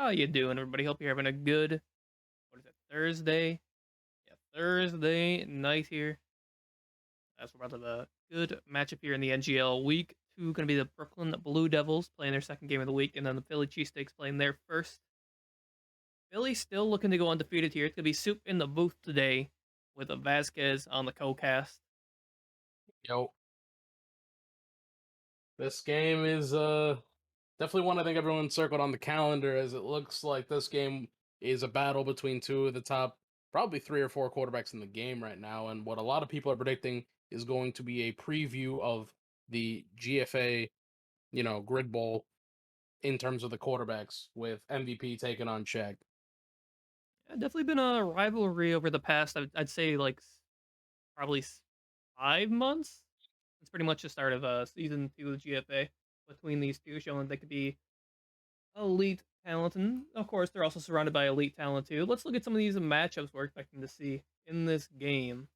How you doing, everybody? Hope you're having a good, what is it, Thursday? Yeah, Thursday night here. As we're about to have a good matchup here in the NGL. Week 2 going to be the Brooklyn Blue Devils playing their second game of the week, and then the Philly Cheesesteaks playing their first. Philly still looking to go undefeated here. It's going to be Soup in the booth today with a Vasquez on the co-cast. Yo, this game is definitely one I think everyone circled on the calendar, as it looks like this game is a battle between two of the top, probably 3 or 4 quarterbacks in the game right now, and what a lot of people are predicting is going to be a preview of the GFA, grid bowl in terms of the quarterbacks, with MVP taking on Shaq. Yeah, definitely been a rivalry over the past, I'd say, like, probably 5 months. It's pretty much the start of season 2 of GFA between these two, showing they could be elite talent, and of course, they're also surrounded by elite talent too. Let's look at some of these matchups we're expecting to see in this game.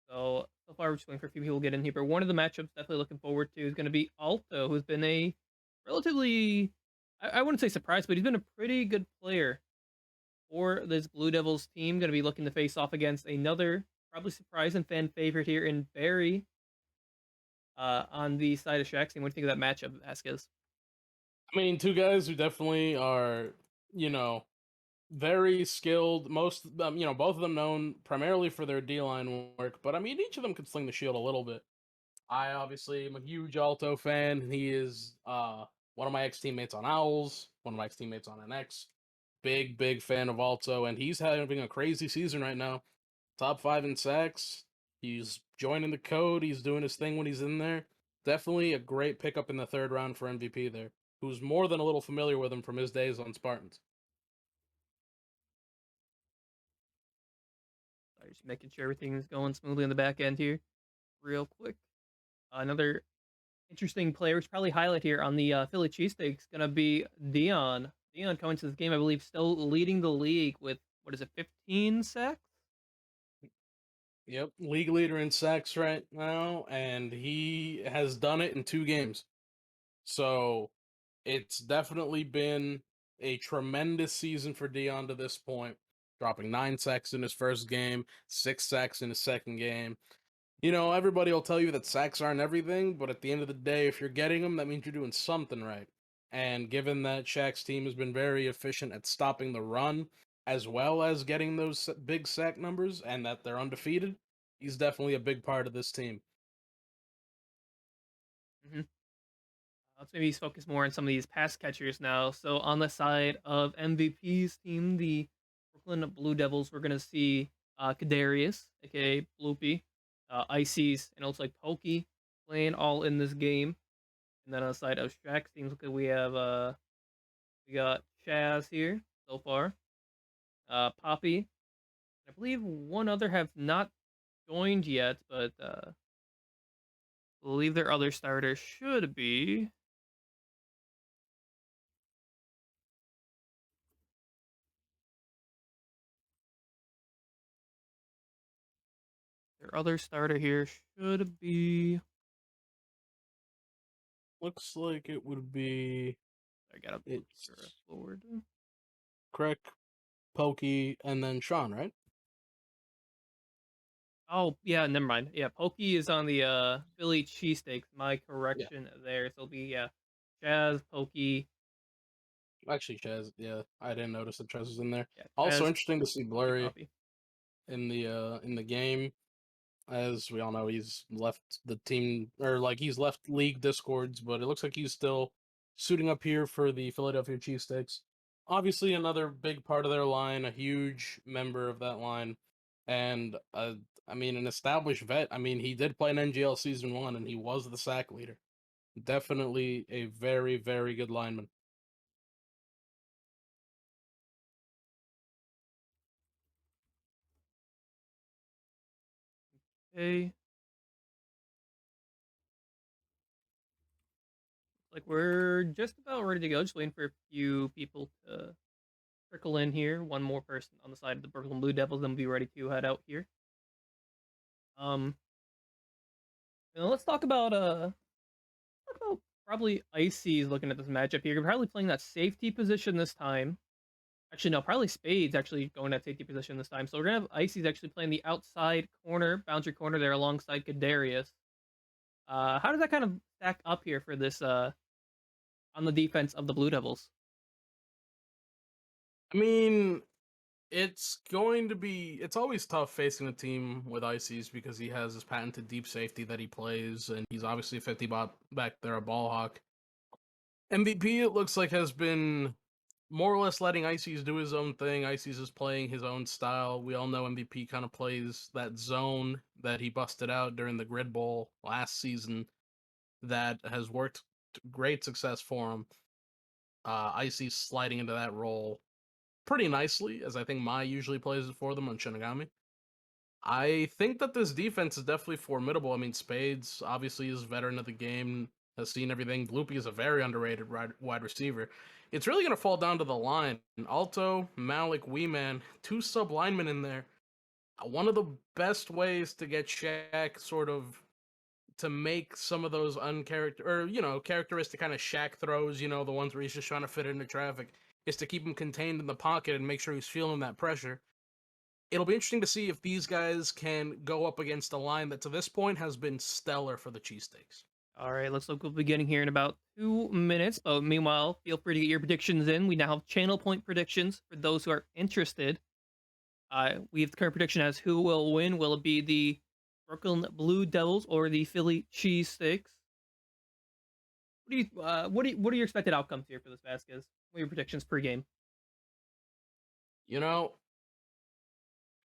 So far, we're just waiting for a few people to get in here, but one of the matchups definitely looking forward to is going to be Alto, who's been a relatively, I wouldn't say surprised, but he's been a pretty good player for this Blue Devils team. Going to be looking to face off against another probably surprise and fan favorite here in Barry on the side of Shaxx. What do you think of that matchup, Vasquez? I mean, two guys who definitely are, you know, very skilled. Both of them known primarily for their D line work, but I mean, each of them could sling the shield a little bit. I obviously am a huge Alto fan. He is one of my ex teammates on Owls, one of my ex teammates on NX. Big fan of Alto, and he's having a crazy season right now. Top 5 in sacks. He's joining the code. He's doing his thing when he's in there. Definitely a great pickup in the third round for MVP there. Who's more than a little familiar with him from his days on Spartans. Sorry, just making sure everything's going smoothly on the back end here, real quick. Another interesting player, which probably highlight here on the Philly cheesesteaks, gonna be Dion. Dion coming to this game, I believe, still leading the league with what is it, 15 sacks? Yep, league leader in sacks right now, and he has done it in 2 games. So it's definitely been a tremendous season for Dion to this point, dropping 9 sacks in his first game, 6 sacks in his second game. Everybody will tell you that sacks aren't everything, but at the end of the day, if you're getting them, that means you're doing something right. And given that Shaq's team has been very efficient at stopping the run, as well as getting those big sack numbers, and that they're undefeated, he's definitely a big part of this team. Mm-hmm. Let's maybe focus more on some of these pass catchers now. So on the side of MVP's team, the Brooklyn Blue Devils, we're gonna see Kadarius, aka Bloopy, Ices, and also like Pokey playing all in this game. And then on the side of Shaq's team, look at we got Chaz here so far, Poppy. I believe one other have not joined yet, but I believe their other starter should be. Their other starter here should be. Looks like it would be I gotta look here it's forward. Crick, Pokey, and then Sean, right? Oh yeah, never mind. Yeah, Pokey is on the Philly cheesesteaks. My Yeah. correction there. So it'll be Chaz, Pokey, Actually, Chaz. Yeah, I didn't notice that Chaz was in there. yeah, Also Chaz, interesting to see Pokey, Blurry Poppy. in the game. As we all know, he's left the team, or like he's left league discords, but it looks like he's still suiting up here for the Philadelphia Cheesesteaks. Obviously, another big part of their line, a huge member of that line, and I mean, an established vet. I mean, he did play in NGL season 1, and he was the sack leader. Definitely a very good lineman. Okay, like we're just about ready to go. Just waiting for a few people to trickle in here. One more person on the side of the Brooklyn Blue Devils, then we'll be ready to head out here. Um, let's talk about probably Icy is looking at this matchup here. You're probably playing that safety position this time. Actually, no, probably Spade's actually going that safety position this time. So we're gonna have Icy's actually playing the outside corner, boundary corner there alongside Kadarius. How does that kind of stack up here for this on the defense of the Blue Devils? I mean, it's always tough facing a team with Ices because he has his patented deep safety that he plays, and he's obviously a 50 bot back there, a ball hawk. MVP, it looks like, has been more or less letting Ices do his own thing. Ices is playing his own style. We all know MVP kind of plays that zone that he busted out during the Grid Bowl last season that has worked to great success for him. Icy's sliding into that role pretty nicely, as I think Mai usually plays it for them on Shinigami. I think that this defense is definitely formidable. I mean, Spades obviously is a veteran of the game, has seen everything. Bloopy is a very underrated wide receiver. It's really going to fall down to the line. Alto, Malik, Weeman, two sub linemen in there. One of the best ways to get Shaq sort of to make some of those characteristic kind of Shaq throws, the ones where he's just trying to fit into traffic, is to keep him contained in the pocket and make sure he's feeling that pressure. It'll be interesting to see if these guys can go up against a line that to this point has been stellar for the cheesesteaks. All right, looks like we'll be getting here in about 2 minutes. But meanwhile, feel free to get your predictions in. We now have channel point predictions for those who are interested. We have the current prediction as who will win. Will it be the Brooklyn Blue Devils or the Philly Cheesesteaks? What are your expected outcomes here for this Vasquez? What are your predictions per game? You know,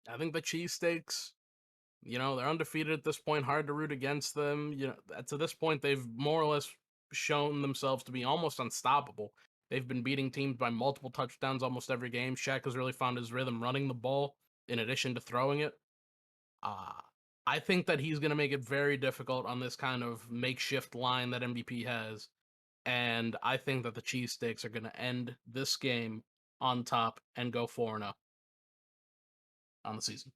I think the cheesesteaks, they're undefeated at this point, hard to root against them. To this point, they've more or less shown themselves to be almost unstoppable. They've been beating teams by multiple touchdowns almost every game. Shaq has really found his rhythm running the ball in addition to throwing it. Uh, I think that he's going to make it very difficult on this kind of makeshift line that MVP has. And I think that the cheesesteaks are going to end this game on top and go 4-0 on the season.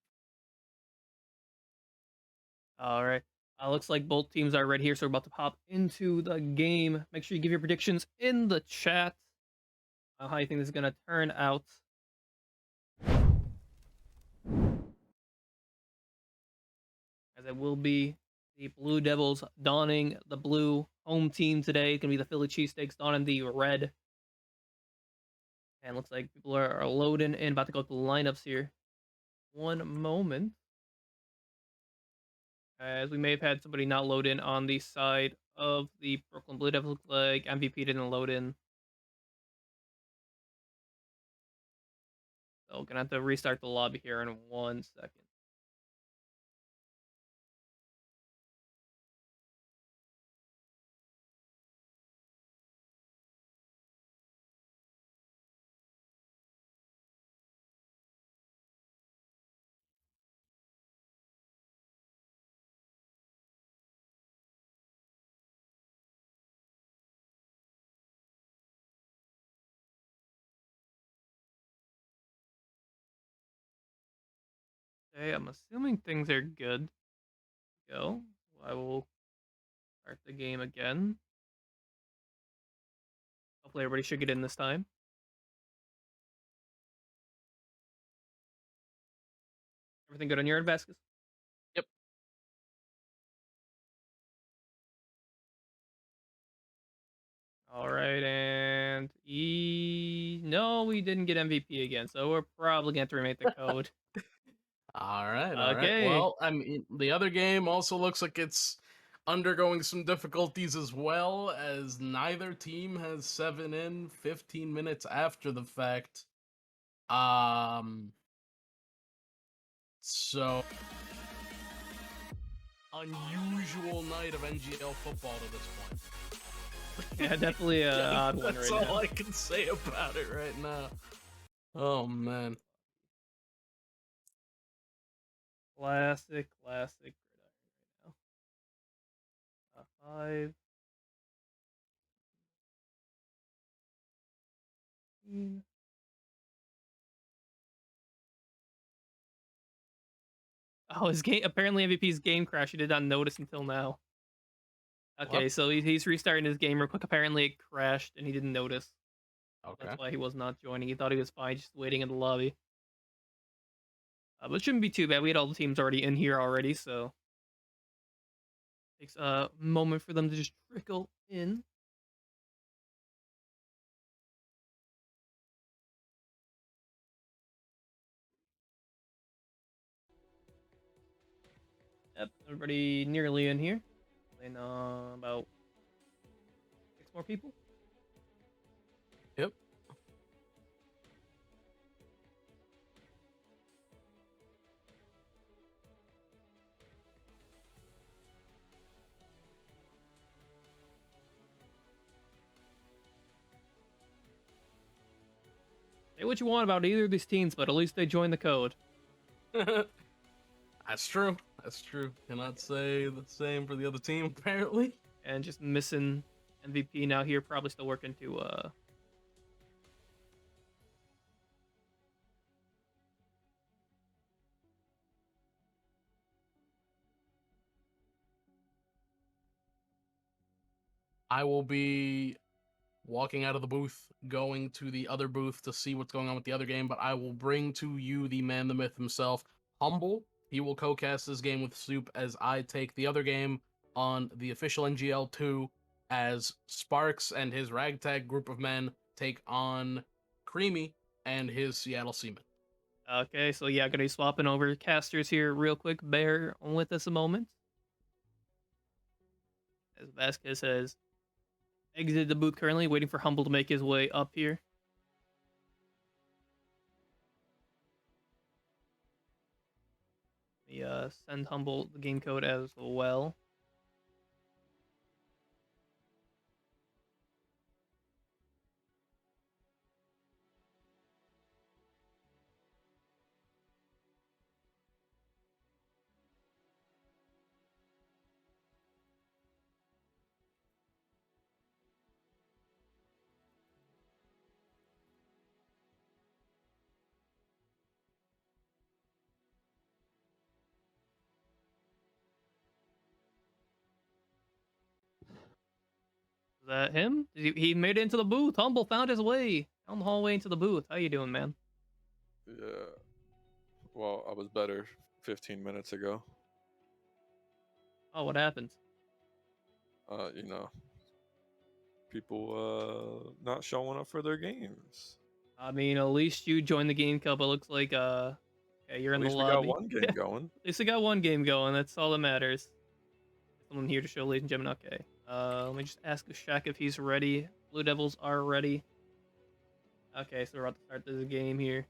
All right. Looks like both teams are ready here, so we're about to pop into the game. Make sure you give your predictions in the chat. How you think this is going to turn out. As it will be the Blue Devils donning the blue home team today. It's going to be the Philly Cheesesteaks donning the red. And looks like people are loading in, about to go to the lineups here. One moment. As we may have had somebody not load in on the side of the Brooklyn Blue Devils. Looks like MVP didn't load in. So gonna have to restart the lobby here in 1 second. Okay, I'm assuming things are good. Go. I will start the game again. Hopefully everybody should get in this time. Everything good on your end, Vasquez? Yep. All right, and no, we didn't get MVP again, so we're probably going to have to remake the code. All right, all right. Okay. Well, I mean, the other game also looks like it's undergoing some difficulties as well, as neither team has 15 minutes after the fact. So unusual night of NGL football to this point. Yeah, definitely an odd one That's right all now. I can say about it right now. Oh man. Classic gridiron right now. 5. 15. Oh, his game apparently MVP's game crash. You did not notice until now. What? Okay, so he's restarting his game real quick. Apparently, it crashed and he didn't notice. That's Okay. why he was not joining. He thought he was fine, just waiting in the lobby. But it shouldn't be too bad. We had all the teams already in here already, so takes a moment for them to just trickle in. Yep, everybody nearly in here. And about 6 more people. Yep. Say what you want about either of these teams, but at least they joined the code. That's true. That's true. Cannot say the same for the other team, apparently. And just missing MVP now here, probably still working to I will be walking out of the booth, going to the other booth to see what's going on with the other game, but I will bring to you the man, the myth himself, Humble. He will co-cast this game with Soup as I take the other game on the official NGL 2 as Sparks and his ragtag group of men take on Creamy and his Seattle Seamen. Okay, so yeah, gonna be swapping over casters here real quick. Bear with us a moment. As Vasquez has exited the booth currently, waiting for Humble to make his way up here. We send Humble the game code as well. Is that him? He made it into the booth. Humble found his way down the hallway into the booth. How you doing, man? Yeah. Well, I was better 15 minutes ago. Oh, what happened? You know, people not showing up for their games. I mean, at least you joined the game club. It looks like okay, you're At in the least we got lobby. one Yeah, game at going. least I got one game going. That's all that matters. Someone here to show, ladies and gentlemen. Okay. Let me just ask Shaq if he's ready. Blue Devils are ready. Okay, so we're about to start this game here.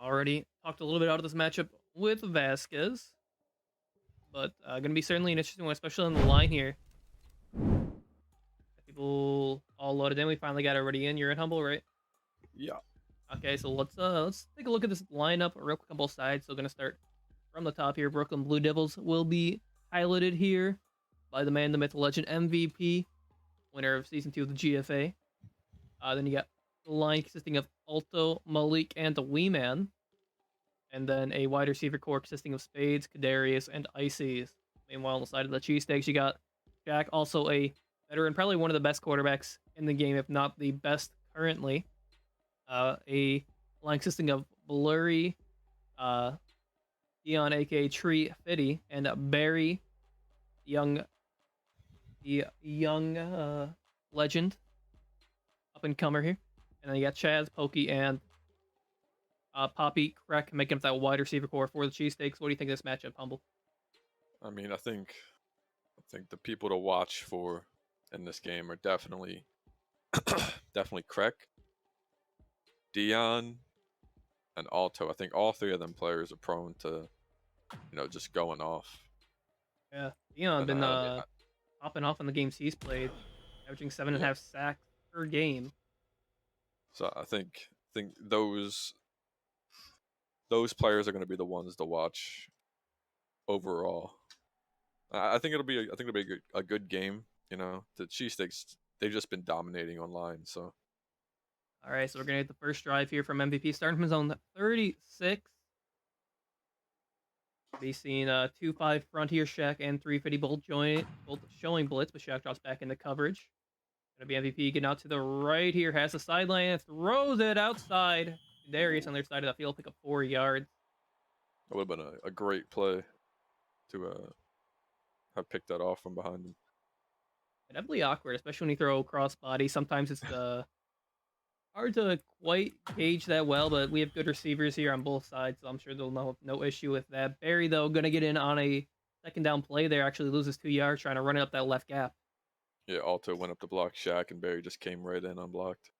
Already talked a little bit out of this matchup with Vasquez, but gonna be certainly an interesting one, especially on the line here. People all loaded in. We finally got everybody in. You're in Humble, right? Yeah. Okay, so let's take a look at this lineup real quick on both sides. So gonna start from the top here. Brooklyn Blue Devils will be piloted here by the man, the myth, the legend, MVP, winner of season 2 of the GFA. Then you got the line consisting of Alto, Malik, and the Wee Man. And then a wide receiver core consisting of Spades, Kadarius, and Ices. Meanwhile, on the side of the Cheesesteaks, you got Jack, also a veteran, probably one of the best quarterbacks in the game, if not the best currently. A line consisting of Blurry, uh, Dion, aka Tree Fitty, and Barry, young, the young legend, up and comer here. And then you got Chaz, Pokey, and Poppy, Crack, making up that wide receiver core for the Cheesesteaks. What do you think of this matchup, Humble? I mean, I think the people to watch for in this game are definitely definitely Krek, Dion, and Alto. I think all three of them players are prone to, just going off. Yeah, Dion And been I mean, popping off in the games he's played, averaging seven and a yeah. half sacks per game. So I think those players are going to be the ones to watch overall. I think it'll be a good game. The Cheesesteaks, they've just been dominating online. So All right, so we're gonna hit the first drive here from MVP, starting from his own 36. Be seeing 2-5 front here, Shaq and 350 both showing blitz, but Shaq drops back into coverage. Gonna be MVP getting out to the right here, has the sideline and throws it outside. Darius on their side of the field, pick up 4 yards. That would have been a great play to have picked that off from behind him. Definitely awkward, especially when you throw crossbody. Sometimes it's hard to quite gauge that well, but we have good receivers here on both sides, so I'm sure they'll know no issue with that. Barry, though, gonna get in on a second down play there, actually loses 2 yards trying to run it up that left gap. Yeah, Alto went up to block Shaq, and Barry just came right in unblocked.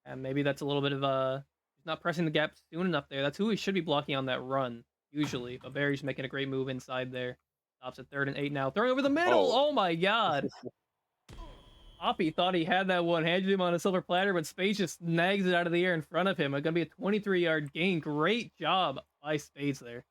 And maybe that's a little bit of he's not pressing the gap soon enough there. That's who he should be blocking on that run, usually. But Barry's making a great move inside there. Stops at 3rd and 8 now. Throwing over the middle. Oh, Oh my god. Poppy thought he had that one, handed him on a silver platter, but Spades just snags it out of the air in front of him. It's gonna be a 23-yard gain. Great job by Spades there.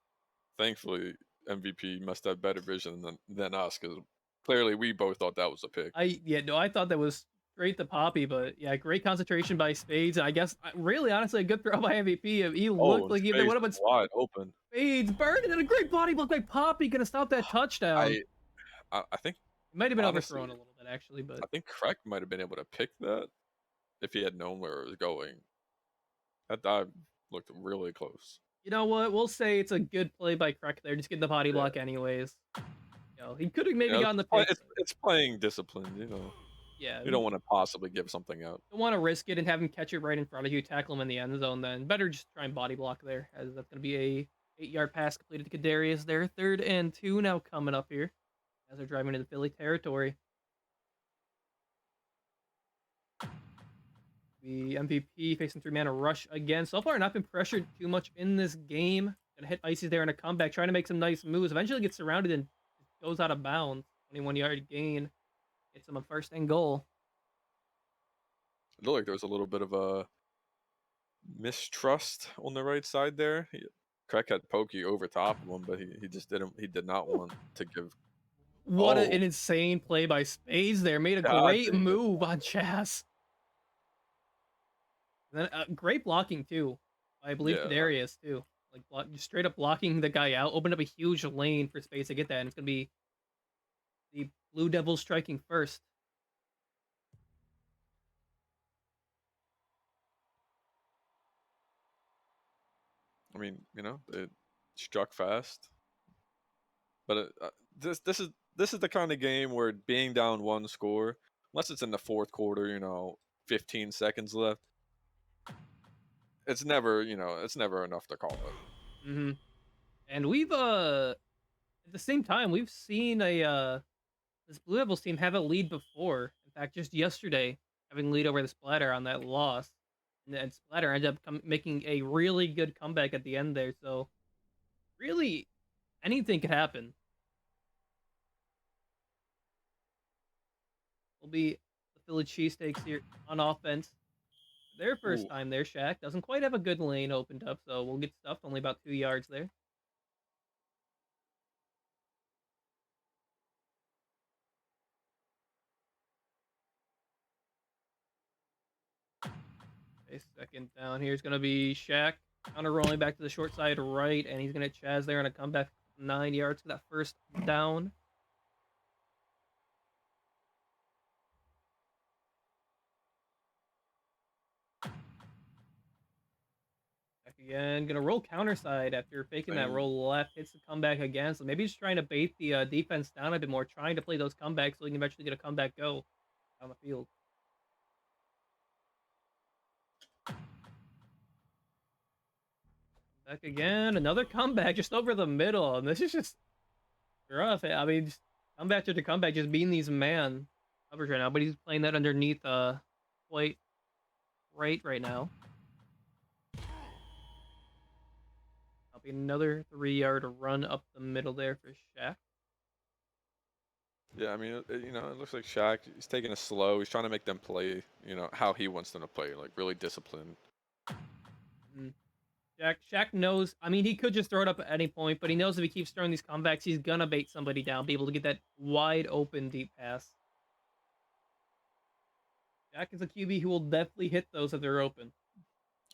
thankfully, MVP must have better vision than us, because clearly we both thought that was a pick. I thought that was straight to Poppy, but yeah, great concentration by Spades, and I guess really honestly a good throw by MVP. He looked Oh, like he space would have been was wide open. Spades burning and a great body block by Poppy, gonna stop that touchdown. I think It might have been honestly, overthrown a little bit actually, but I think Craig might have been able to pick that if he had known where it was going. That dive looked really close. you know what? We'll say it's a good play by Krek there, just getting the body Yeah. block anyways. He could have You maybe know, gotten the pick. it's playing discipline, you know. Yeah, You don't want to possibly give something out. don't want to risk it and have him catch it right in front of you, tackle him in the end zone. Then better just try and body block there, as that's going to be a 8-yard pass completed to Kadarius there. 3rd and 2 now coming up here as they're driving into Philly territory. The MVP facing 3-man rush again. So far, not been pressured too much in this game. Gonna hit Icy there in a comeback, trying to make some nice moves. Eventually gets surrounded and goes out of bounds. 21-yard gain. Gets him a 1st and goal. It looked like there was a little bit of a mistrust on the right side there. Craig had Pokey over top of him, but he just didn't. He did not want to give. What Oh, an insane play by Spades there. Made a God great dang it. move on Chas. Then great blocking too. I believe Yeah. Kadarius too. Like just straight up blocking the guy out. Opened up a huge lane for Spades to get that, and it's gonna be the Blue Devils striking first. I mean, you know, it struck fast, but this is the kind of game where being down one score, unless it's in the fourth quarter, you know, 15 seconds left, it's never enough to call it. Mm-hmm. And we've at the same time we've seen a this Blue Devils team have a lead before. In fact, just yesterday having lead over the Splatter on that loss, and then Splatter ended up making a really good comeback at the end there. So really, anything could happen. Will be the Philly Cheesesteaks here on offense. Their first Ooh. time there, Shaq doesn't quite have a good lane opened up, so we'll get stuffed. Only about 2 yards there. Okay, 2nd down here is going to be Shaq. Counter rolling back to the short side right, and he's going to Chaz there on a comeback 9 yards for that 1st down. Back again, going to roll counter side after faking that Same. roll left, hits the comeback again. So maybe he's trying to bait the defense down a bit more, trying to play those comebacks so he can eventually get a comeback go down the field. Back again, another comeback just over the middle, and this is just rough. I mean, just comeback to the comeback, just being these man coverage right now, but he's playing that underneath quite right now. That'll be another 3-yard run up the middle there for Shaq. Yeah, I mean, you know, it looks like Shaq. He's taking it slow. He's trying to make them play, you know, how he wants them to play, like really disciplined. Shaq knows. I mean, he could just throw it up at any point, but he knows if he keeps throwing these comebacks, he's gonna bait somebody down, be able to get that wide open deep pass. Shaq is a QB who will definitely hit those if they're open.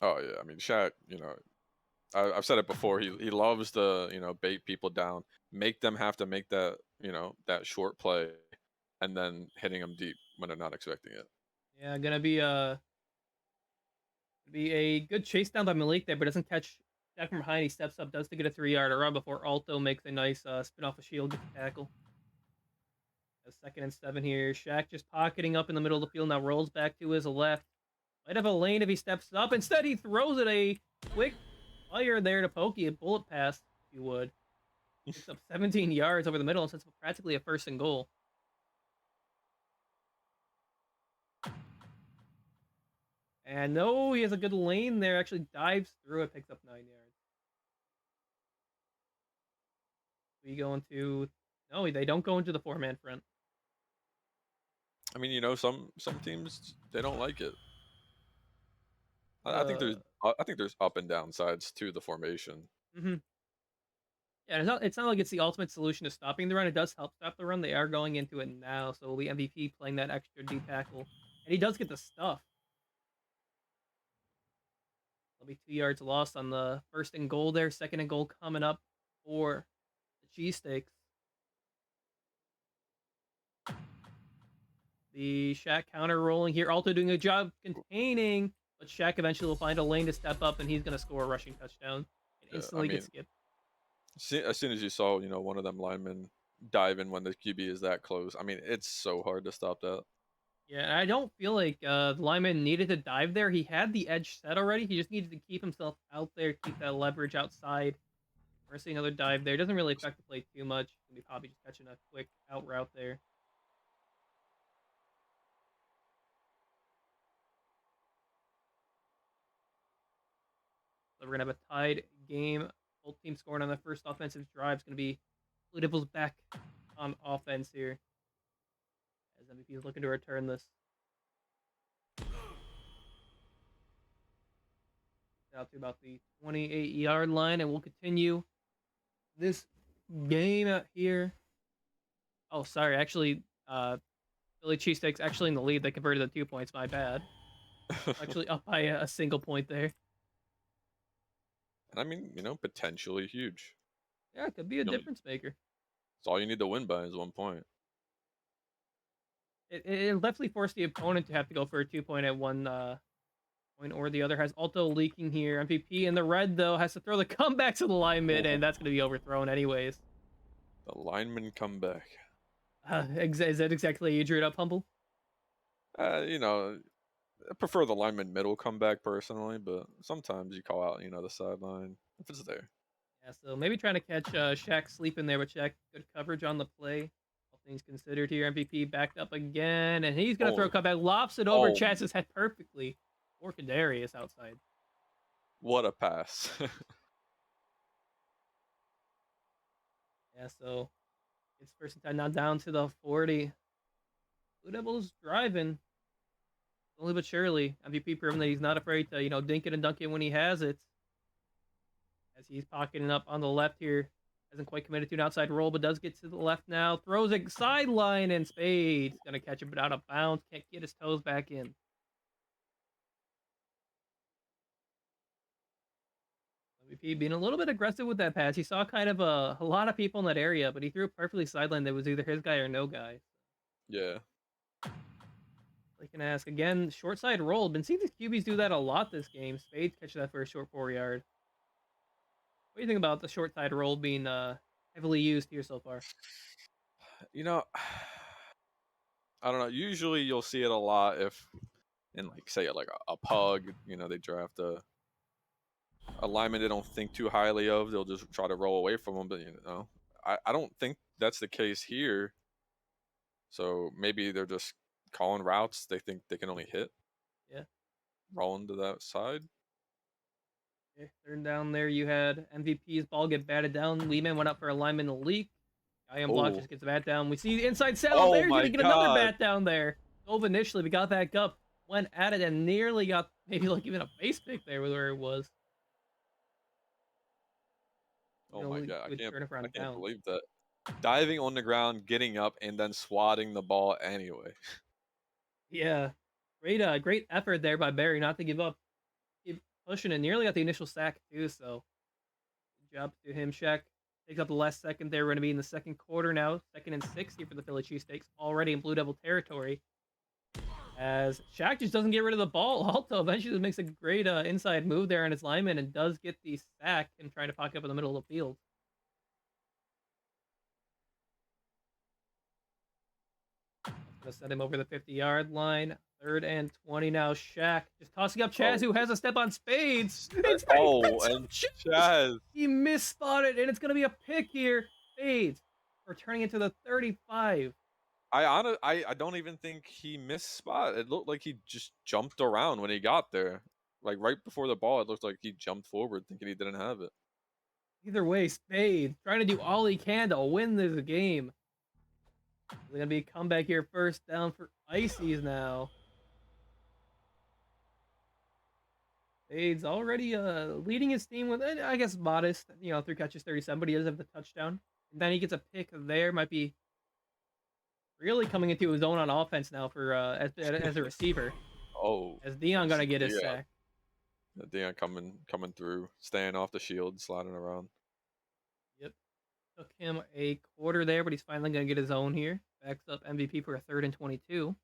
Oh yeah, I mean, Shaq. You know, I've said it before. He loves to bait people down, make them have to make that that short play, and then hitting them deep when they're not expecting it. Yeah, gonna be a good chase down by Malik there, but doesn't catch Jack from behind. He steps up, does to get a 3-yarder run before Alto makes a nice spin off a shield, get the tackle. A 2nd and 7 here. Shaq just pocketing up in the middle of the field now, rolls back to his left. Might have a lane if he steps up. Instead, he throws it a quick fire there to Pokey, a bullet pass, if you would. Picks up 17 yards over the middle and sets up practically a 1st and goal. And no, he has a good lane there. Actually dives through it, picks up 9 yards. We go into no, they don't go into the 4-man front. I mean, some teams they don't like it. I think there's up and down sides to the formation. Mm-hmm. Yeah, it's not like it's the ultimate solution to stopping the run. It does help stop the run. They are going into it now, so will be MVP playing that extra D tackle. And he does get the stuff. There'll be 2 yards lost on the 1st and goal there. 2nd and goal coming up for the Cheesesteaks. The Shaq counter rolling here. Alto doing a job containing, but Shaq eventually will find a lane to step up, and he's going to score a rushing touchdown. And Yeah, I instantly mean, get skipped. as soon as you saw one of them linemen dive in when the QB is that close, I mean, it's so hard to stop that. Yeah, and I don't feel like the lineman needed to dive there. He had the edge set already. He just needed to keep himself out there, keep that leverage outside. We're seeing another dive there. Doesn't really affect the play too much. Gonna be probably just catching a quick out route there. So we're gonna have a tied game. Both teams scoring on the first offensive drive. It's gonna be Blue Devils back on offense here as MVP is looking to return this. Out to about the 28-yard line, and we'll continue this game out here. Oh, sorry. Actually, Philly Cheesesteaks actually in the lead. They converted the 2 points. My bad. Actually up by a single point there. And I mean, potentially huge. Yeah, it could be a difference maker. It's all you need to win by is 1 point. It definitely forced the opponent to have to go for a 2-point at one point or the other. Has Alto leaking here. MVP in the red, though, has to throw the comeback to the lineman, and that's going to be overthrown anyways. The lineman comeback. Is that exactly how you drew it up, Humble? I prefer the lineman middle comeback personally, but sometimes you call out, the sideline if it's there. Yeah, so maybe trying to catch Shaq sleeping there, but Shaq, good coverage on the play. All things considered here, MVP backed up again, and he's going to throw a comeback, lofts it over Chatz's head perfectly. Or Kadarius outside. What a pass. Yeah, so it's 1st and 10 now down to the 40. Blue Devils driving. Slowly but surely. MVP proving that he's not afraid to, dink it and dunk it when he has it. As he's pocketing up on the left here. Hasn't quite committed to an outside roll, but does get to the left now. Throws a sideline, and Spade's going to catch it, but out of bounds. Can't get his toes back in. MVP being a little bit aggressive with that pass. He saw kind of a lot of people in that area, but he threw it perfectly sideline that was either his guy or no guy. Yeah. I can ask again, short side roll. Been seeing these QBs do that a lot this game. Spades catch that for a short 4-yard. What do you think about the short side roll being heavily used here so far? I don't know. Usually you'll see it a lot if in say like a pug, they draft a lineman they don't think too highly of. They'll just try to roll away from them, but I don't think that's the case here. So maybe they're just calling routes they think they can only hit. Yeah. Rolling to that side. Okay, third down there, you had MVP's ball get batted down. Lehman went up for a lineman leak. Guy on block just gets a bat down. We see the inside saddle there. He's going to get another bat down there. Dove initially, but got back up. Went at it and nearly got maybe like even a base pick there where it was. Oh my God. I can't believe that. Diving on the ground, getting up, and then swatting the ball anyway. Yeah. Great effort there by Barry not to give up. Keep pushing and nearly got the initial sack too, so job to him. Shaq takes up the last second there. We're going to be in the second quarter now. 2nd and 6 here for the Philly Cheesesteaks. Already in Blue Devil territory. As Shaq just doesn't get rid of the ball. Alto eventually just makes a great inside move there on his lineman and does get the sack and trying to pocket up in the middle of the field. Gonna send him over the 50-yard line. 3rd and 20 now. Shaq just tossing up Chaz, who has a step on Spades. It's and Chaz. He misspotted, and it's gonna be a pick here. Spades returning it to the 35. I don't even think he missed spot. It looked like he just jumped around when he got there. Like right before the ball, it looked like he jumped forward thinking he didn't have it. Either way, Spade trying to do all he can to win this game. There's gonna be a comeback here. 1st down for Ices now. Spade's already leading his team with, I guess, modest, 3 catches, 37, but he does have the touchdown. And then he gets a pick there. Might be really coming into his own on offense now for as a receiver. As Dion gonna get his sack. Dion coming through, staying off the shield, sliding around. Yep. Took him a quarter there, but he's finally gonna get his own here. Backs up MVP for a 3rd and 22.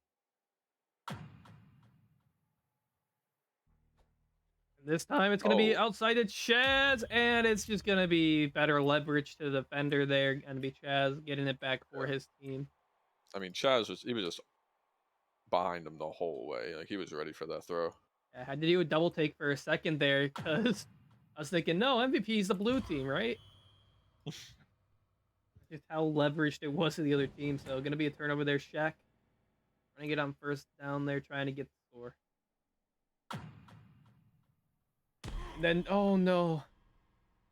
This time it's going to be outside of Chaz, and it's just going to be better leverage to the defender there. Going to be Chaz getting it back for his team. I mean, Chaz was just behind him the whole way. Like, he was ready for that throw. I had to do a double take for a second there because I was thinking, no, MVP is the blue team, right? Just how leveraged it was to the other team. So going to be a turnover there. Shaq trying to get on 1st down there, trying to get the score. Then, oh no.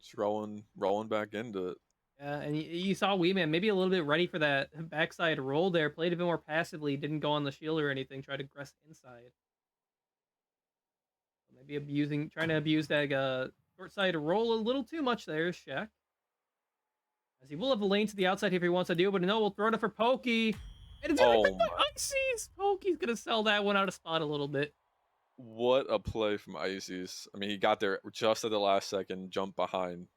Just rolling back into it. Yeah, and you saw Weeman maybe a little bit ready for that backside roll there. Played a bit more passively, didn't go on the shield or anything. Tried to press inside. Maybe trying to abuse that short side roll a little too much there, Shaq. As he will have a lane to the outside if he wants to do, but no, we'll throw it for Pokey. And it's gonna be Ices. Pokey's gonna sell that one out of spot a little bit. What a play from Ices. I mean, he got there just at the last second, jumped behind.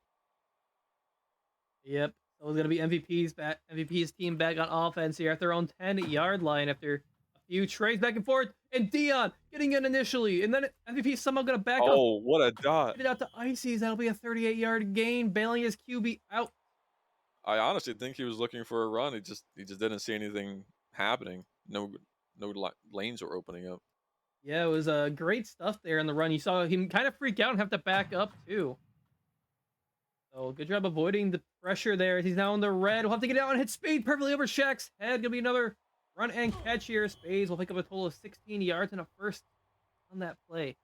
Yep. So it's going to be MVP's team back on offense here at their own 10-yard line after a few trades back and forth. And Dion getting in initially. And then MVP somehow going to back up. Oh, what a dot. Get it out to Ices. That'll be a 38-yard gain, bailing his QB out. I honestly think he was looking for a run. He just didn't see anything happening. No lanes were opening up. Yeah, it was great stuff there in the run. You saw him kind of freak out and have to back up, too. So, good job avoiding the pressure there. He's now in the red. We'll have to get out and hit Spade perfectly over Shaq's head. Gonna be another run and catch here. Spades will pick up a total of 16 yards and a 1st on that play.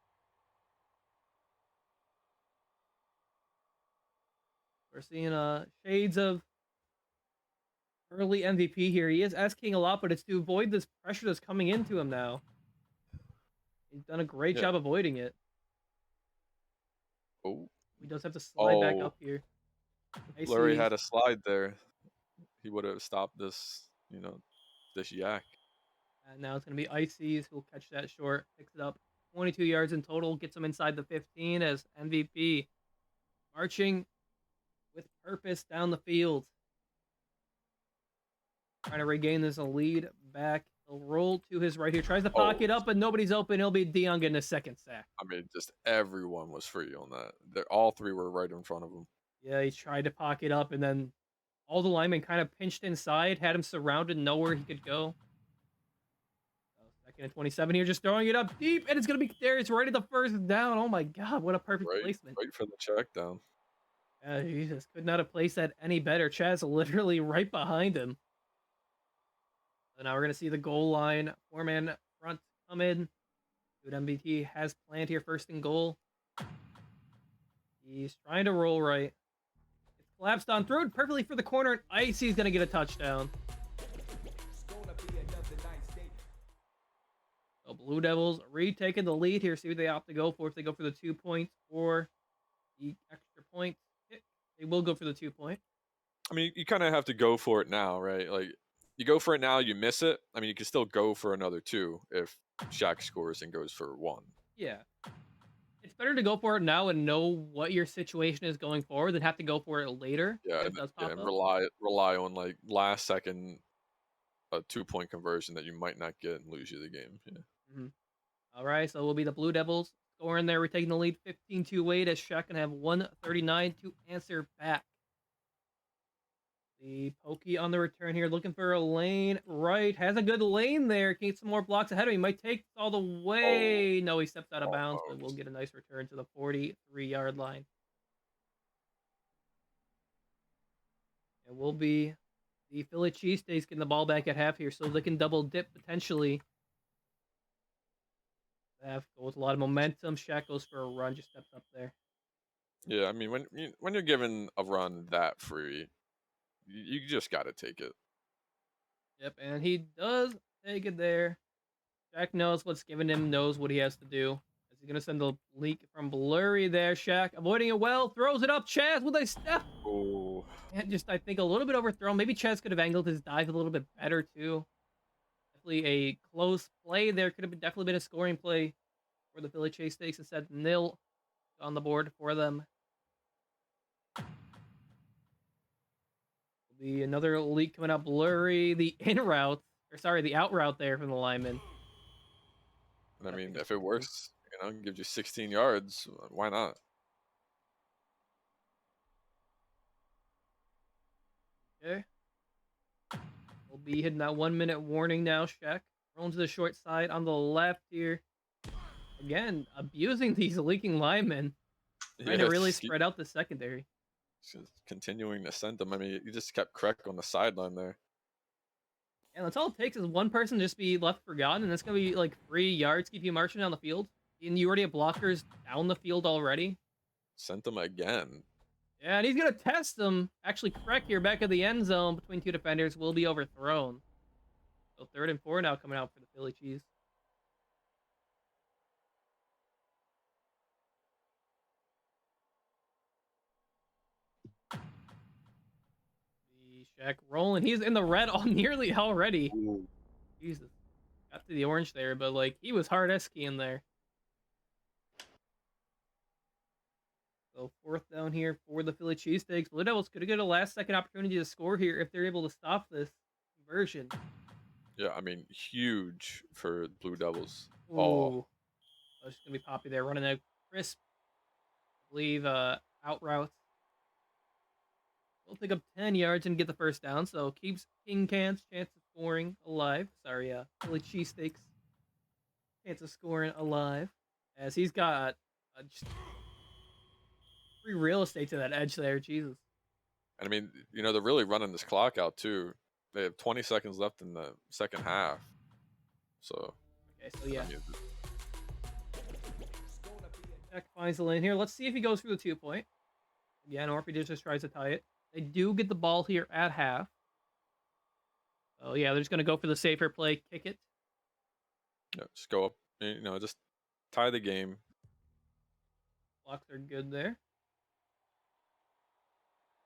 We're seeing shades of early MVP here. He is asking a lot, but it's to avoid this pressure that's coming into him now. He's done a great job avoiding it. Oh. He does have to slide back up here. Lurie had a slide there. He would have stopped this, this yak. And now it's going to be Ices who'll catch that short, picks it up. 22 yards in total, gets him inside the 15 as MVP marching with purpose down the field. Trying to regain this lead back. He'll roll to his right here. Tries to pocket up, but nobody's open. He'll be Dion getting a 2nd sack. I mean, just everyone was free on that. All 3 were right in front of him. Yeah, he tried to pocket up, and then all the linemen kind of pinched inside, had him surrounded, nowhere he could go. 2nd and 27 here, just throwing it up deep, and it's going to be there. It's right at the 1st down. Oh my God, what a perfect placement. Right for the check down. Yeah, Jesus, could not have placed that any better. Chaz literally right behind him. So now we're going to see the goal line, 4-man front come in. Good MBT has planned here, 1st and goal. He's trying to roll right. It's collapsed on, throw it perfectly for the corner, and Icy's going to get a touchdown. So Blue Devils retaking the lead here. See what they opt to go for. If they go for the 2 points or the extra point kick, they will go for the 2 point. I mean, you kind of have to go for it now, right? Like, you go for it now, you miss it. I mean, you can still go for another 2 if Shaq scores and goes for 1. Yeah. It's better to go for it now and know what your situation is going forward than have to go for it later Yeah, when it and does yeah, pop and up. rely on like last second a 2 point conversion that you might not get and lose you the game. Yeah. Mhm. All right, so it will be the Blue Devils scoring there. We're taking the lead 15-8 as Shaq gonna have 139 to answer back. The Pokey on the return here, looking for a lane right. Has a good lane there. Can get some more blocks ahead of him. Might take all the Oh, way. No, he steps out of bounds, but we'll almost. get a nice return to the 43-yard line. It will be the Philly Cheesesteaks getting the ball back at half here so they can double dip potentially. Half goes with a lot of momentum. Shaq goes for a run, just steps up there. Yeah, I mean when you're given a run that free, you just got to take it. Yep, and he does take it there. Shaq knows what's given him, knows what he has to do. Is he gonna send the leak from Blurry there? Shaq avoiding it well, throws it up. Chaz with a step. Oh, And just I think a little bit overthrown. Maybe Chaz could have angled his dive a little bit better too. Definitely a close play there. Could have definitely been a scoring play for the Philly Chase Stakes. Instead, nil on the board for them. Will be another leak coming up. Blurry the in route, or sorry, the out route there from the lineman. and I Gotta pick mean up if it quickly. works, gives you 16 yards, why not? Okay. We'll be hitting that 1 minute warning now, Shaq. Rolling to the short side on the left here. Again, abusing these leaking linemen. Trying to Yeah, really just keep spread out the secondary. just continuing to send them. I mean, you just kept Crack on the sideline there. And that's all it takes is one person just be left forgotten, and it's going to be like 3 yards, keep you marching down the field. And you already have blockers down the field already. Sent them again. Yeah, and he's going to test them. Actually, Crack here back at the end zone between two defenders will be overthrown. So 3rd and 4 now coming out for the Philly Cheese. The Shaq rolling. He's in the red all nearly already. Ooh. Jesus. Got to the orange there, but like he was hard esky in there. So 4th down here for the Philly Cheesesteaks. Blue Devils could get a last second opportunity to score here if they're able to stop this conversion. Yeah, I mean, huge for Blue Devils. Oh, Ooh. That's just gonna be Poppy there running a crisp, I believe, out route. We'll pick up 10 yards and get the first down, so keeps King Can's chance of scoring alive. Sorry, Philly Cheesesteaks chance of scoring alive. As he's got just free real estate to that edge there. Jesus. and I mean, they're really running this clock out too. They have 20 seconds left in the second half. So, Okay, so yeah. I mean, Jack finds the lane here. Let's see if he goes for the 2 point. Again, or if he just tries to tie it. They do get the ball here at half. Oh yeah, they're just gonna go for the safer play, kick it. just go up, just tie the game. Blocks are good there.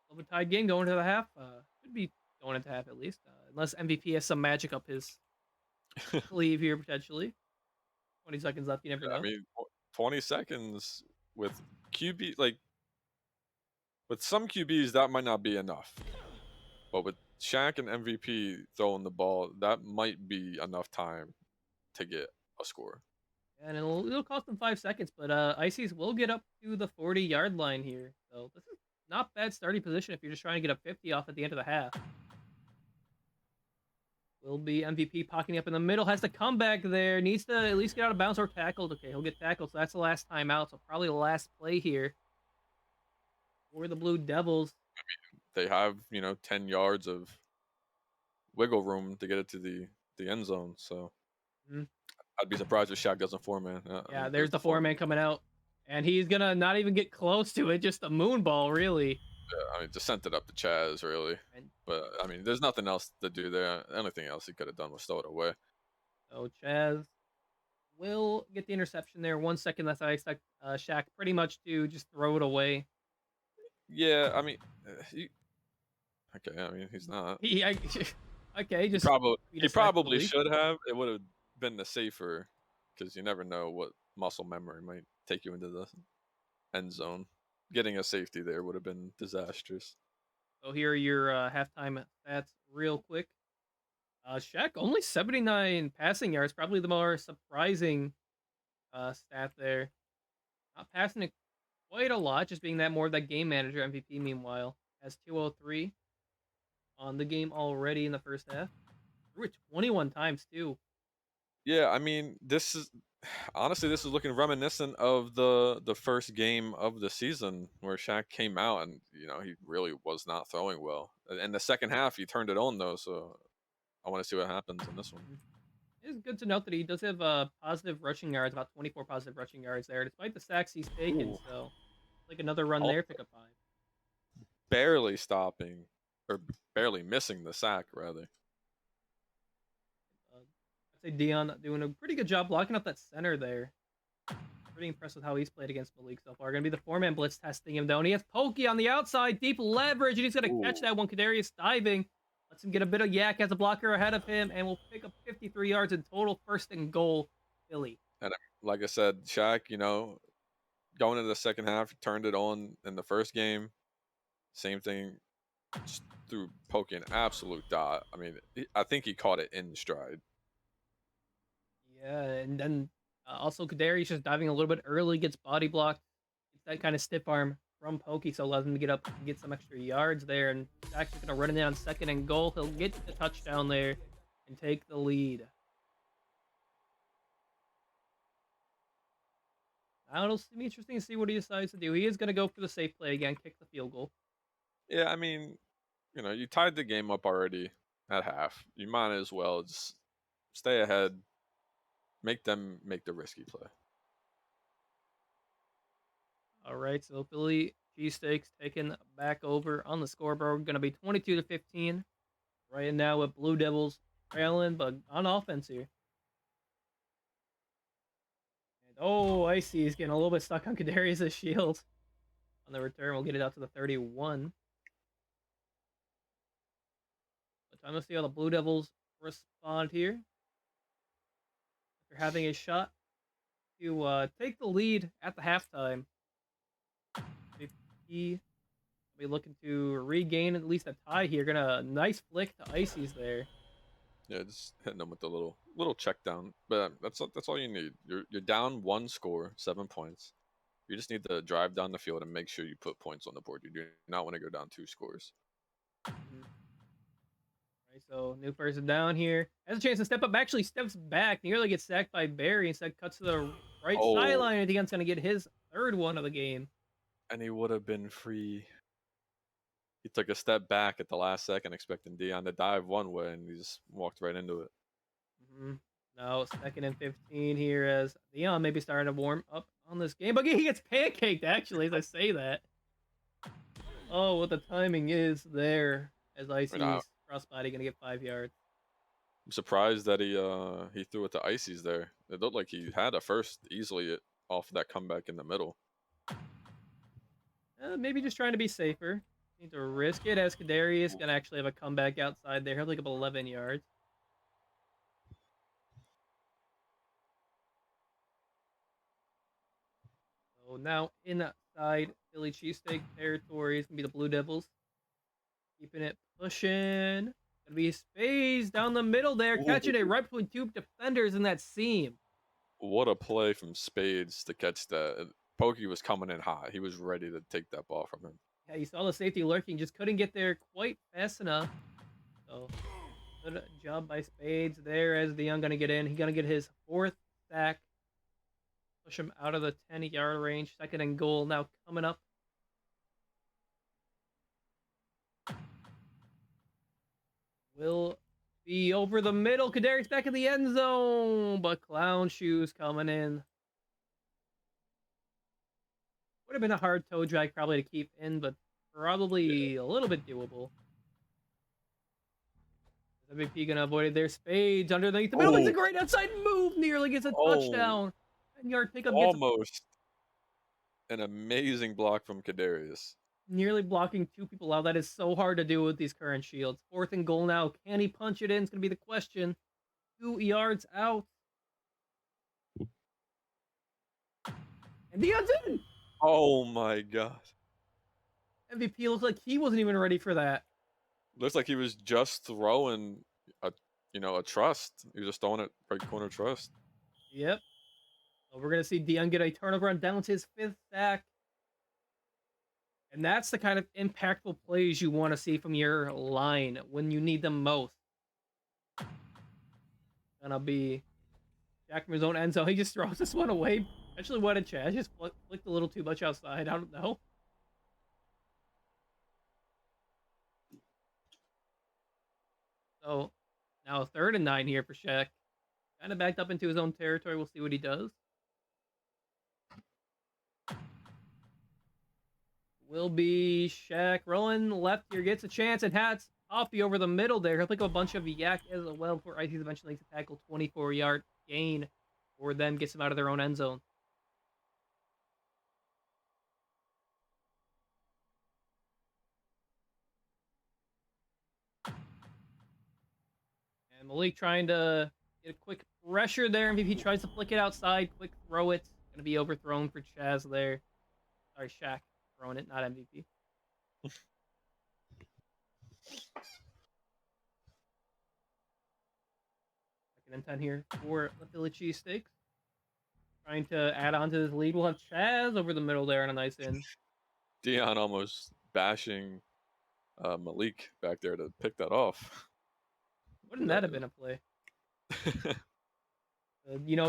A little bit tied game going to the half. Should be going into half at least. Unless MVP has some magic up his sleeve here potentially. 20 seconds left. You never I know. mean, 20 seconds with QB, like with some QBs, that might not be enough. But with Shaq and MVP throwing the ball, that might be enough time to get a score. And it'll cost them 5 seconds, but Ices will get up to the 40-yard line here. So this is not bad starting position if you're just trying to get a 50 off at the end of the half. Will be MVP pocketing up in the middle, has to come back there, needs to at least get out of bounds or tackled. Okay, he'll get tackled, so that's the last timeout, so probably the last play here for the Blue Devils. They have 10 yards of wiggle room to get it to the end zone. So Mhm. I'd be surprised if Shaq doesn't four-man. Yeah, there's the four-man coming out, and he's gonna not even get close to it, just a moon ball, really. Yeah, I mean, just sent it up to Chaz, really. And But, I mean, there's nothing else to do there. Anything else he could have done was throw it away. so Chaz will get the interception there. 1 second left. I expect Shaq pretty much to just throw it away. Yeah, I mean, okay, I mean, he's not. Okay, He just probably, he he decides to probably leave. should have. It would have been the safer because you never know what muscle memory might take you into the end zone. Getting a safety there would have been disastrous. So here are your halftime stats real quick. Shaq only 79 passing yards, probably the more surprising stat there. Not passing it quite a lot, just being that more of that game manager MVP. Meanwhile, has 203 on the game already in the first half. Threw it 21 times too. Yeah, I mean, this is honestly this is looking reminiscent of the first game of the season where Shaq came out and he really was not throwing well. In the second half, he turned it on though, so I want to see what happens in this one. Mhm. It's good to note that he does have positive rushing yards, about 24 positive rushing yards there, despite the sacks he's taken. Ooh, So, like another run there, also pick up 5. barely stopping or barely missing the sack rather. I'd say Dion doing a pretty good job blocking up that center there. Pretty impressed with how he's played against Malik so far. Going to be the 4-man blitz testing him, though. And he has Pokey on the outside, deep leverage, and he's going to catch Ooh, that one. Kadarius diving. Lets him get a bit of yak as a blocker ahead of him, and will pick up 53 yards in total, first and goal, Philly. and like I said, Shaq, going into the second half, he turned it on in the first game. Same thing, just threw Pokey an absolute dot. I mean, I think he caught it in stride. Yeah, and then also Kadarius just diving a little bit early, gets body blocked, gets that kind of stiff arm from Pokey, so allows him to get up and get some extra yards there. And Shaq's just going to run it in on second and goal. He'll get the touchdown there and take the lead. Now it'll be interesting to see what he decides to do. He is going to go for the safe play again, kick the field goal. Yeah, I mean, you tied the game up already at half. You might as well just stay ahead, make them make the risky play. All right, so Philly Cheesesteaks taking back over on the scoreboard. Going to be 22-15 right now with Blue Devils trailing, but on offense here. And oh, I see he's getting a little bit stuck on Kadarius' shield. On the return, we'll get it out to the 31. But time to see how the Blue Devils respond here. After having a shot to take the lead at the halftime. He will be looking to regain at least a tie here. Gonna nice flick to Icy's there. Yeah, just hitting them with the little check down. But that's all you need. You're down one score, 7 points. You just need to drive down the field and make sure you put points on the board. You do not want to go down 2 scores. Mhm. Right, so new person down here has a chance to step up. Actually, steps back, nearly gets sacked by Barry. Instead, cuts to the right Oh, sideline. I think that's gonna get his third one of the game. and he would have been free. He took a step back at the last second, expecting Dion to dive one way, and he just walked right into it. Mm-hmm. Now, second and 15 here as Leon maybe starting to warm up on this game. But he gets pancaked, actually, as I say that. Oh, what the timing is there as And I, Icy's crossbody going to get 5 yards. I'm surprised that he threw it to Icy's there. It looked like he had a first easily off that comeback in the middle. Maybe just trying to be safer. Need to risk it as Kadarius going to actually have a comeback outside there. He'll take up 11 yards. So now inside Philly cheesesteak territory is going to be the Blue Devils. Keeping it pushing. Gonna be Space down the middle there, catching it Ooh, right between 2 defenders in that seam. what a play from Spades to catch that. Pokey was coming in hot. He was ready to take that ball from him. Yeah, you saw the safety lurking, just couldn't get there quite fast enough. So good job by Spades there as the young gonna get in. He's gonna get his 4th sack. Push him out of the 10-yard range. Second and goal now coming up. Will be over the middle. Kadarius back in the end zone, but Clown Shoes coming in. Would have been a hard toe drag probably to keep in, but Yeah. probably a little bit doable. MVP gonna avoid their Spades underneath the middle. Makes a Oh, great outside move. Nearly gets a oh, touchdown. 10-yard pickup gets almost an amazing block from Kadarius. nearly blocking 2 people out. That is so hard to do with these current shields. 4th and goal now. Can he punch it in? It's gonna be the question. 2 yards out. And Dion's in! Oh my god. MVP looks like he wasn't even ready for that. Looks like he was just throwing a a trust. He was just throwing it right corner trust. Yep. So we're gonna see Dion get a turnover on down to his 5th sack. And that's the kind of impactful plays you want to see from your line when you need them most. Gonna be Jack from his own end zone. He just throws this one away. Actually, what a Chaz just flicked a little too much outside. I don't know. So now 3rd and 9 here for Shaq. Kind of backed up into his own territory. We'll see what he does. Will be Shaq rolling left here, gets a chance, and hats Hoppy over the middle there. He'll pick up a bunch of yak as well before Ices eventually makes a tackle, 24-yard gain for them, gets them out of their own end zone. And Malik trying to get a quick pressure there. MVP tries to flick it outside, quick throw it. Gonna be overthrown for Chaz there. Sorry, Shaq throwing it, not MVP. Second and 10 here for the Philly Cheesesteaks. Trying to add on to this lead. We'll have Chaz over the middle there on a nice in. Dion almost bashing Malik back there to pick that off. Wouldn't that have been a play?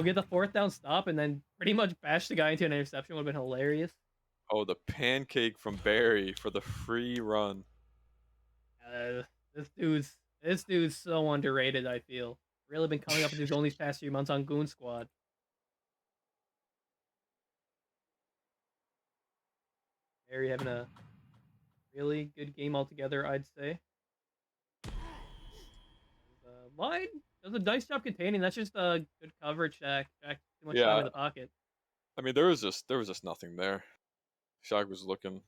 Get the 4th down stop and then pretty much bash the guy into an interception would have been hilarious. Oh, the pancake from Barry for the free run. This dude's so underrated, I feel. Really been coming up with his own these past few months on Goon Squad. Barry having a really good game altogether, I'd say. Line does a nice job containing. That's just a good coverage, Shaq. Shaq too much time in the pocket. I mean, there was just nothing there. Shaq was looking.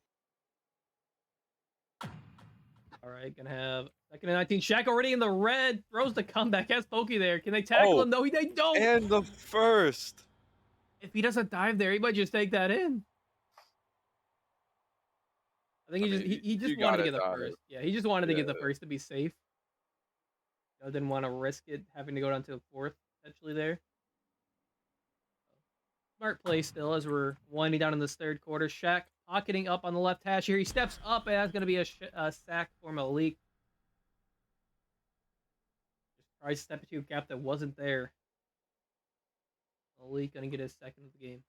All right, gonna have 2nd and 19. Shaq already in the red. Throws the comeback. Has Pokey there. Can they tackle him? No, they don't. And the first. If he doesn't dive there, he might just take that in. I think he just wanted to get the first. Yeah, he just wanted to get the first to be safe. Didn't want to risk it having to go down to the 4th potentially there. Smart play still as we're winding down in this 3rd quarter. Shaq pocketing up on the left hash here. He steps up, and that's going to be a sack for Malik. Just tries to step into a gap that wasn't there. Malik going to get his 2nd of the game.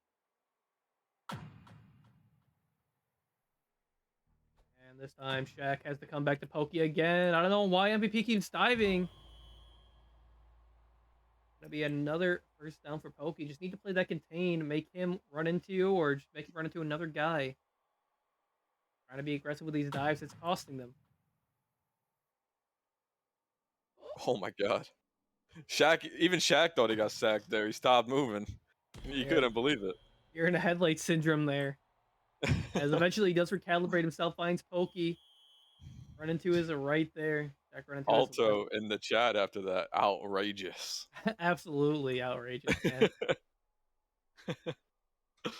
And this time, Shaq has to come back to Pokey again. I don't know why MVP keeps diving. Gonna be another 1st down for Pokey. Just need to play that contain, make him run into you, or just make him run into another guy. Trying to be aggressive with these dives, it's costing them. Oh my god. Even Shaq thought he got sacked there. He stopped moving. He couldn't believe it. You're in a headlight syndrome there. As eventually he does recalibrate himself, finds Pokey. Run into his right there. Alto in the chat after that, outrageous. Absolutely outrageous, man.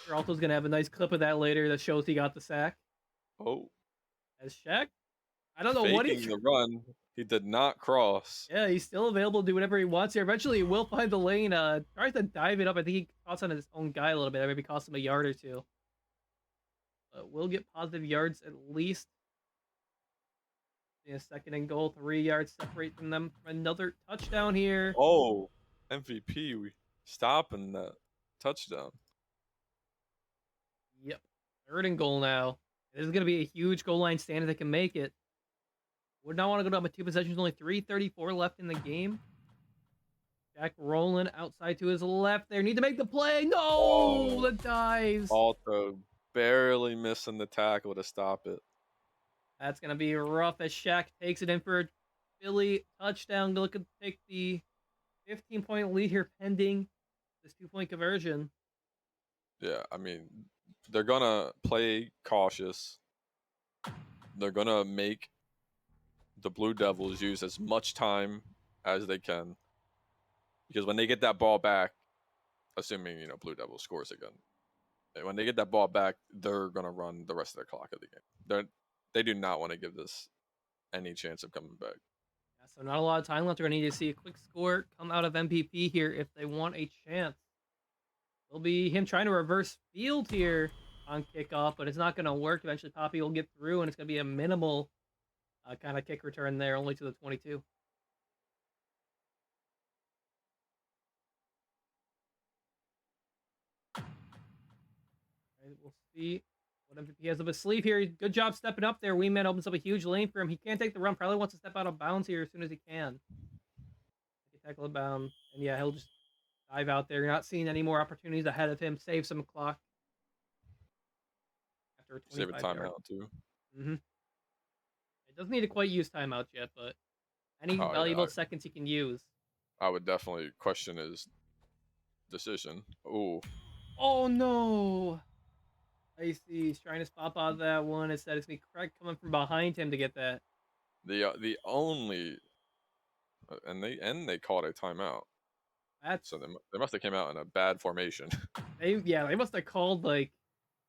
Sure, Alto's gonna have a nice clip of that later that shows he got the sack. Oh. As Shaq, I don't know what the run. He did not cross. Yeah, he's still available to do whatever he wants here. Eventually, he will find the lane. Tries to dive it up. I think he caught on his own guy a little bit. That maybe cost him a yard or two. But we'll get positive yards at least. A 2nd and goal, 3 yards separate from them. Another touchdown here. Oh, MVP stopping that touchdown. Yep. 3rd and goal now. This is going to be a huge goal line stand if they can make it. Would not want to go down with 2 possessions. Only 3:34 left in the game. Jack rolling outside to his left there. Need to make the play. No! The dives. Alto barely missing the tackle to stop it. That's going to be rough as Shaq takes it in for a Philly touchdown. Look to take the 15-point lead here pending this 2-point conversion. Yeah, I mean, they're going to play cautious. They're going to make the Blue Devils use as much time as they can. Because when they get that ball back, assuming, Blue Devils scores again, When they get that ball back, they're gonna run the rest of the clock of the game. They do not want to give this any chance of coming back. Yeah, so not a lot of time left. We're gonna need to see a quick score come out of MVP here if they want a chance. It'll be him trying to reverse field here on kickoff, but it's not gonna work. Eventually, Poppy will get through, and it's gonna be a minimal kind of kick return there, only to the 22. Right, we'll see what MVP has up his sleeve here. Good job stepping up there. Wingman opens up a huge lane for him. He can't take the run. Probably wants to step out of bounds here as soon as he can. He can tackle it bound. And yeah, he'll just dive out there. You're not seeing any more opportunities ahead of him. Save some clock after a Save a 25-yard. timeout too. It doesn't need to quite use timeouts yet, but any Oh, yeah, valuable seconds he can use. I would definitely question his decision. Ooh, Oh no! I see. He's trying to pop out of that one. Instead, it's gonna be Craig coming from behind him to get that. the only and they called a timeout. That's So they must have came out in a bad formation. they must have called like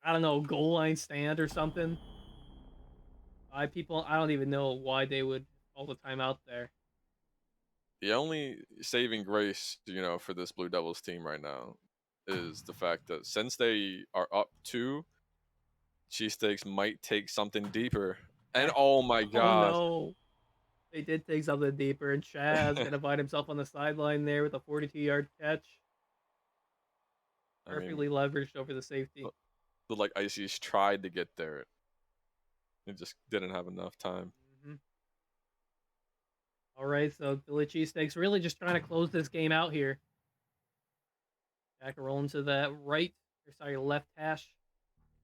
I don't know, goal line stand or something. People I don't even know why they would call the timeout there. The only saving grace, for this Blue Devils team right now is the fact that since they are up 2, Cheesesteaks might take something deeper. And oh my Oh gosh, no. They did take something deeper, and Chaz gonna find himself on the sideline there with a 42-yard catch. I mean, Perfectly leveraged over the safety. like Icy's tried to get there. It just didn't have enough time. All right, so Billy Cheesesteaks really just trying to close this game out here. Jack rolling to that left hash.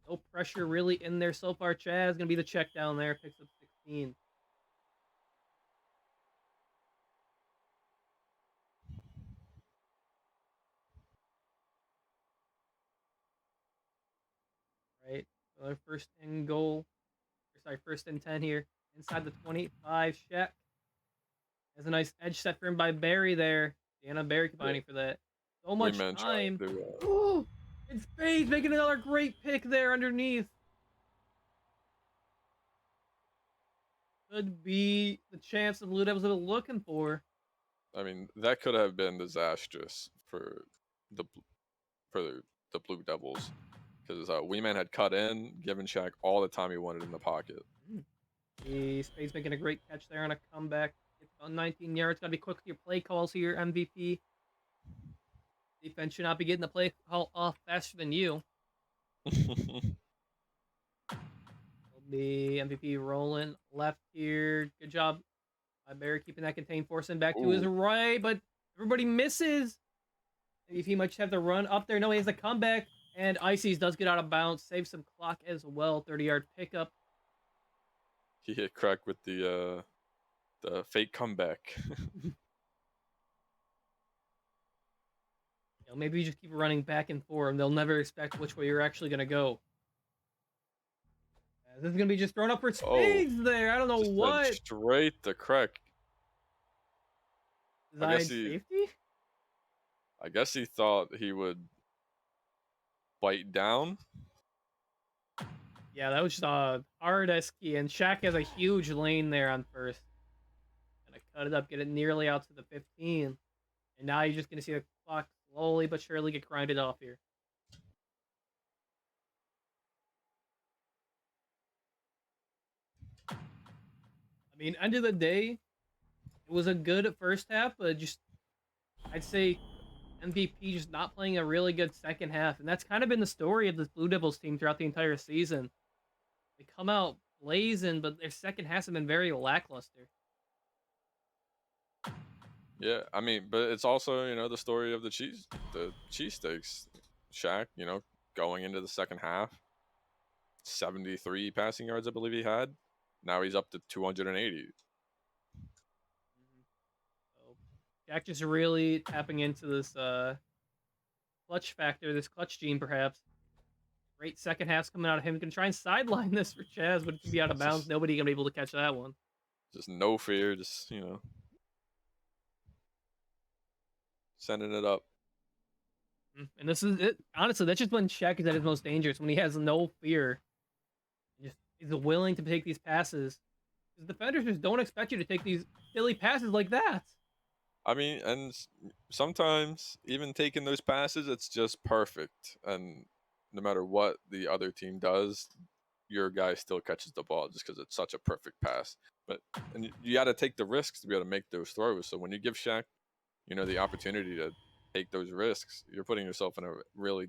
No pressure really in there so far. Chaz gonna be the check down there. Picks up 16. Right, so first and goal. First and 10 here inside the 25. Shaq has a nice edge set for him by Barry there. Dana Barry combining for that. So much Wingman time. tried to, Ooh, it's Spades making another great pick there underneath. Could be the chance the Blue Devils are looking for. I mean, that could have been disastrous for the Blue Devils because Weeman had cut in, given Shaq all the time he wanted in the pocket. Spades making a great catch there on a comeback. It's about 19 yards. Got to be quick with your play calls here, MVP. Defense should not be getting the play call off faster than you. The MVP rolling left here. Good job by Barry keeping that contained, forcing back to his right, but everybody misses. MVP might just have to run up there. No, he has a comeback, and Ices does get out of bounds, save some clock as well. 30-yard pickup. He hit Crack with the fake comeback. Maybe you just keep running back and forth, and they'll never expect which way you're actually going to go. This is going to be just thrown up for Spades there. I don't know just what. Straight to Crack. Safety? I guess he thought he would bite down. Yeah, that was just a hard key, and Shaq has a huge lane there on first. Gonna cut it up, get it nearly out to the 15. And now you're just going to see the clock slowly but surely get grinded off here. I mean, end of the day, it was a good first half, but just I'd say MVP just not playing a really good second half. And that's kind of been the story of this Blue Devils team throughout the entire season. They come out blazing, but their second half has been very lackluster. Yeah, I mean, but it's also, the story of the cheesesteaks. Shaq, going into the second half, 73 passing yards, I believe he had. Now he's up to 280. So Jack just really tapping into this clutch factor, this clutch gene, perhaps. Great second half's coming out of him. Gonna try and sideline this for Chaz, but it can be out of bounds. Nobody gonna be able to catch that one. Just no fear, sending it up. And this is it. Honestly, that's just when Shaq is at his most dangerous, when he has no fear. Just is willing to take these passes. Because defenders just don't expect you to take these silly passes like that. I mean, and sometimes even taking those passes, it's just perfect. And no matter what the other team does, your guy still catches the ball just because it's such a perfect pass. But and you got to take the risks to be able to make those throws. So when you give Shaq, the opportunity to take those risks, you're putting yourself in a really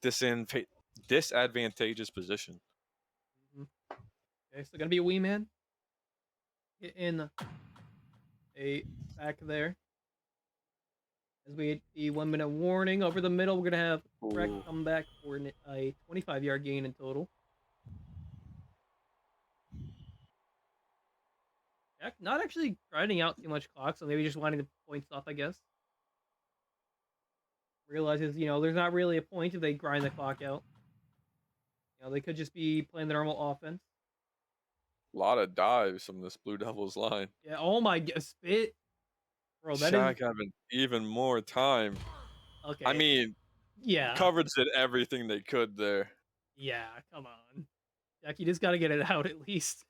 disadvantageous position. Mhm. Okay, so gonna be a wee man. Get in a back there. As we hit the 1 minute warning over the middle, we're gonna have correct Ooh, comeback for a 25-yard gain in total. Jack not actually grinding out too much clock, so maybe just wanting the points off, I guess. Realizes, there's not really a point if they grind the clock out. They could just be playing the normal offense. a lot of dives from this Blue Devils line. Yeah, oh my spit. Bro, that is Shaq having even more time. I okay. mean, Yeah. coverage did everything they could there. Yeah, come on. Jack, you just gotta get it out at least.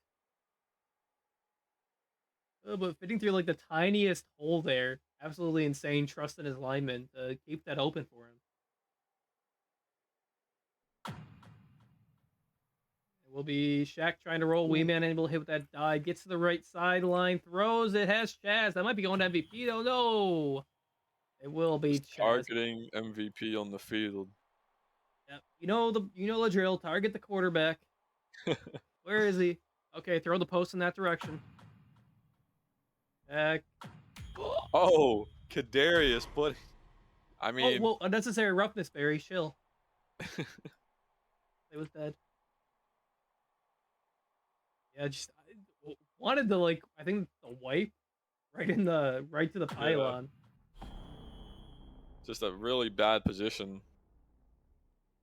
But fitting through like the tiniest hole there, absolutely insane trust in his lineman to keep that open for him. It will be Shaq trying to roll. Wee Man able to hit with that dive. Gets to the right sideline. Throws. It has Chaz. That might be going to MVP though. No. It will be Just Chaz. targeting MVP on the field. Yep. You know the drill. Target the quarterback. Where is he? Okay, throw the post in that direction. Back. Oh, Kadarius, but I Oh, mean, whoa, unnecessary roughness, Barry. Chill. It was dead. Yeah, just wanted to I think the wipe right to the yeah, pylon. just a really bad position.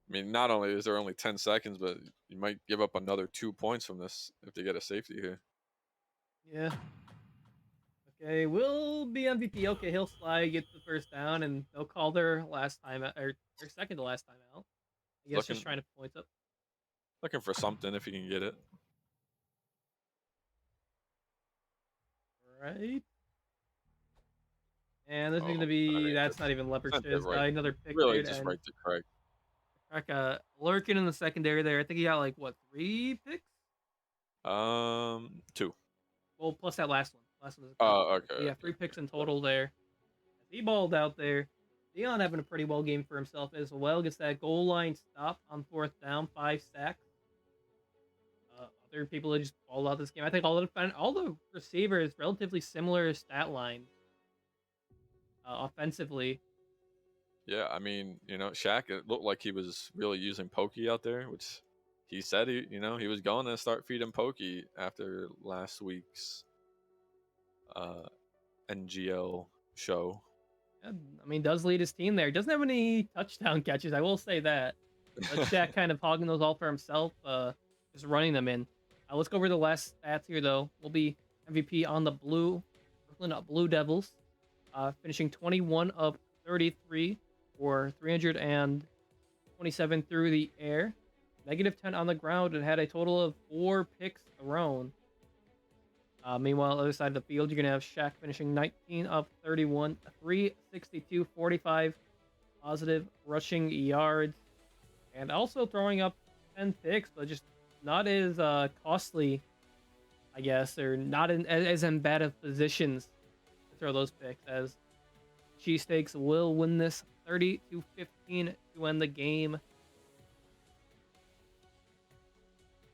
I mean, not only is there only 10 seconds, but you might give up another 2 points from this if they get a safety here. Yeah. Okay, will be MVP. Okay, he'll slide, get the first down, and they'll call their last time or their second to last time out. I guess just Looking trying to point up. looking for something if he can get it. Right. And this is Oh, gonna I be mean, that's not just even leopard sent it shiz. right. Another pick Really there just and right to Craig. crack lurking in the secondary there. I think he got like what 3 picks? Two. Well, plus that last one. Last one was a crazy Oh, one. okay, So yeah, okay, 3 picks in okay. total there. He balled out there. Dion having a pretty well game for himself as well. Gets that goal line stop on 4th down, 5 sacks. Other people that just balled out this game. I think all the receivers relatively similar stat line offensively. Yeah, I mean, Shaq, it looked like he was really using Pokey out there, which he said he was going to start feeding Pokey after last week's uh, NGL show. Yeah, I mean, does lead his team there. Doesn't have any touchdown catches. I will say that. But Shaq kind of hogging those all for himself, just running them in. Let's go over the last stats here, though. Will be MVP on the Brooklyn Blue Devils, finishing 21 of 33 for 327 through the air, -10 on the ground, and had a total of 4 picks thrown. Meanwhile, on the other side of the field, you're going to have Shaq finishing 19 of 31, 362, 45 positive rushing yards, and also throwing up 10 picks, but just not as costly, I guess, or not as in bad of positions to throw those picks, as Cheesesteaks will win this 30-15 to end the game,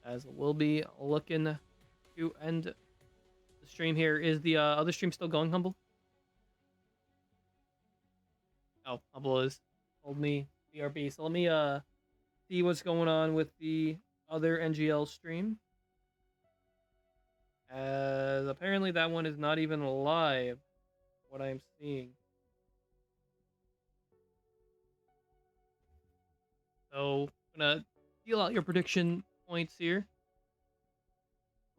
as we'll be looking to end the stream here. Is the other stream still going, Humble? Oh, Humble is told me BRB. So let me see what's going on with the other NGL stream. As apparently that one is not even live. What I'm seeing. So I'm gonna deal out your prediction points here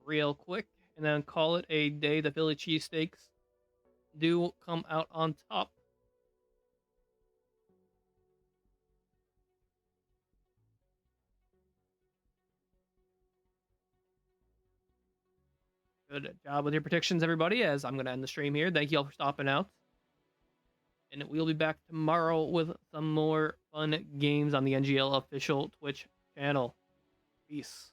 real quick, and then call it a day. The Philly cheesesteaks do come out on top. Good job with your predictions, everybody. As I'm going to end the stream here. Thank you all for stopping out. And we'll be back tomorrow with some more fun games on the NGL official Twitch channel. Peace.